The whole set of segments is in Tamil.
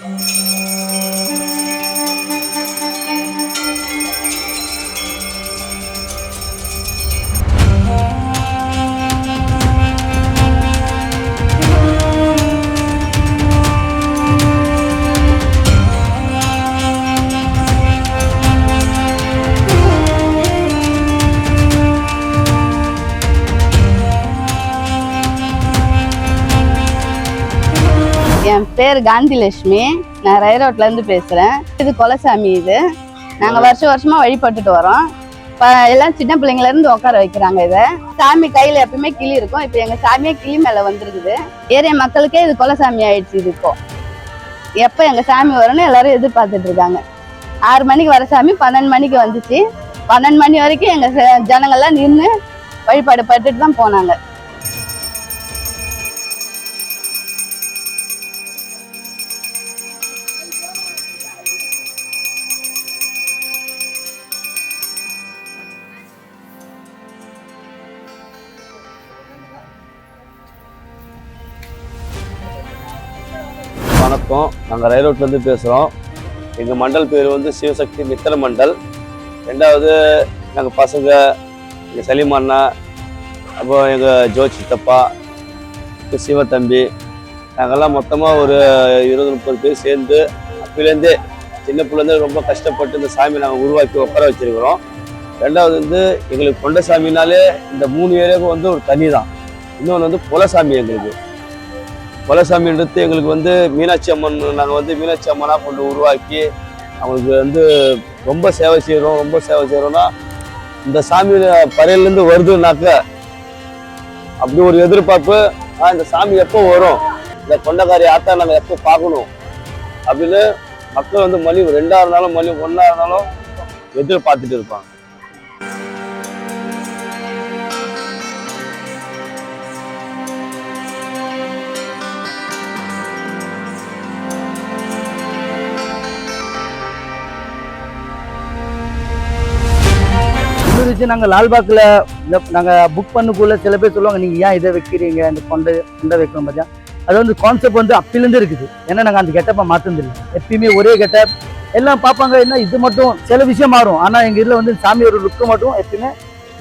என் பேர் காந்திலட்சுமி. நான் ரயிரோட்ல இருந்து பேசுறேன். இது கொலசாமி. இது நாங்க வருஷமா வழிபட்டுட்டு வரோம். எல்லாம் சின்ன பிள்ளைங்கள இருந்து உட்கார வைக்கிறாங்க. இதை சாமி கையில எப்பயுமே கிளி இருக்கும். இப்ப எங்க சாமியே கிளி மேல வந்துருக்குது. ஏரியா மக்களுக்கே இது கொலசாமி ஆயிடுச்சு. இது இப்போ எப்ப எங்க சாமி வரும்னு எல்லாரும் எதிர்பார்த்துட்டு இருக்காங்க. 6 மணிக்கு வர சாமி 12 மணிக்கு வந்துச்சு. 12 மணி வரைக்கும் எங்க ஜனங்கள்லாம் நின்று வழிபாடு பட்டுட்டு தான் போனாங்க. வணக்கம், நாங்கள் ரயிரோட்லேருந்து பேசுகிறோம். எங்கள் மண்டல் பேர் வந்து சிவசக்தி மித்திர மண்டல். ரெண்டாவது நாங்கள் பசங்க, எங்கள் சலீம் அண்ணா, அப்புறம் எங்கள் ஜோ சித்தப்பா, சிவத்தம்பி, நாங்கள்லாம் மொத்தமாக ஒரு 20-30 பேர் சேர்ந்து அப்போலேருந்தே சின்ன பிள்ளைலேருந்து ரொம்ப கஷ்டப்பட்டு இந்த சாமி நாங்கள் உருவாக்கி உட்கார வச்சுருக்கிறோம். ரெண்டாவது வந்து எங்களுக்கு கொண்ட சாமினாலே இந்த 3 ஏரியாவுக்கு வந்து ஒரு தனி தான். இன்னொன்று வந்து குலசாமி. எங்களுக்கு குலசாமின்றது எங்களுக்கு வந்து மீனாட்சி அம்மன். நாங்கள் வந்து மீனாட்சி அம்மனாக கொண்டு உருவாக்கி அவங்களுக்கு வந்து ரொம்ப சேவை செய்கிறோம்னா இந்த சாமி பறையிலேருந்து வருதுன்னாக்க அப்படி ஒரு எதிர்பார்ப்பு. இந்த சாமி எப்போ வரும், இந்த கொண்டக்காரி ஆத்தா நாங்கள் எப்போ பார்க்கணும் அப்படின்னு மக்கள் வந்து மலிவு 2ஆக இருந்தாலும் மலிவு 1ஆக இருந்தாலும் எதிர்பார்த்துட்டு இருப்பாங்க. நாங்கள் லால்பாக்கில் நாங்கள் புக் பண்ணக்குள்ள சில பேர் சொல்லுவாங்க, நீங்கள் ஏன் இதை வைக்கிறீங்க, இந்த கொண்டை வைக்கணும் பார்த்தியா. அது வந்து கான்செப்ட் வந்து அப்பிலேருந்து இருக்குது. ஏன்னா நாங்கள் அந்த கெட்டப்பை மாற்றிருந்தில்லை. எப்பயுமே ஒரே கெட்டப் எல்லாம் பார்ப்பாங்க. என்ன இது மட்டும் சில விஷயம் மாறும். ஆனால் எங்கள் இதில் வந்து சாமியோட லுக்கு மட்டும் எப்பயுமே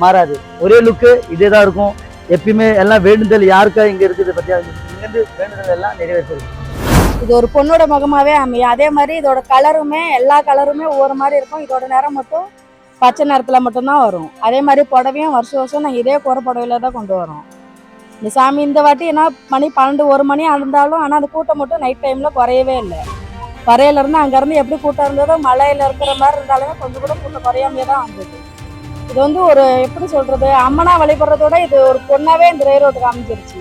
மாறாது. ஒரே லுக்கு இதே தான் இருக்கும் எப்பயுமே. எல்லாம் வேண்டுதல் யாருக்கா இங்கே இருக்குது பார்த்தியா, இங்கேருந்து வேண்டுதல் எல்லாம் நிறைவேற்றிருக்கு. இது ஒரு பொண்ணோட முகமாகவே அமையும். அதே மாதிரி இதோட கலருமே எல்லா கலருமே ஒவ்வொரு மாதிரி இருக்கும். இதோட நேரம் மட்டும் பச்சை நேரத்தில் மட்டும்தான் வரும். அதே மாதிரி புடவையும் வருஷம் நாங்கள் இதே குறை புடவையில தான் கொண்டு வரோம். இந்த சாமி இந்த வாட்டி என்ன மணி 12-1 மணி இருந்தாலும் ஆனால் அந்த கூட்டம் மட்டும் நைட் டைமில் குறையவே இல்லை. பறையிலேருந்து அங்கேருந்து எப்படி கூட்டம் இருந்ததோ மலையில் இருக்கிற மாதிரி இருந்தாலுமே கொஞ்சம் கூட கூட்டம் குறையாமையே தான் வந்தது. இது வந்து ஒரு எப்படி சொல்கிறது, அம்மனா வழிபடுறதோட இது ஒரு பொண்ணாவே இந்த ரயிரோட்டுக்கு அமைஞ்சிருச்சு.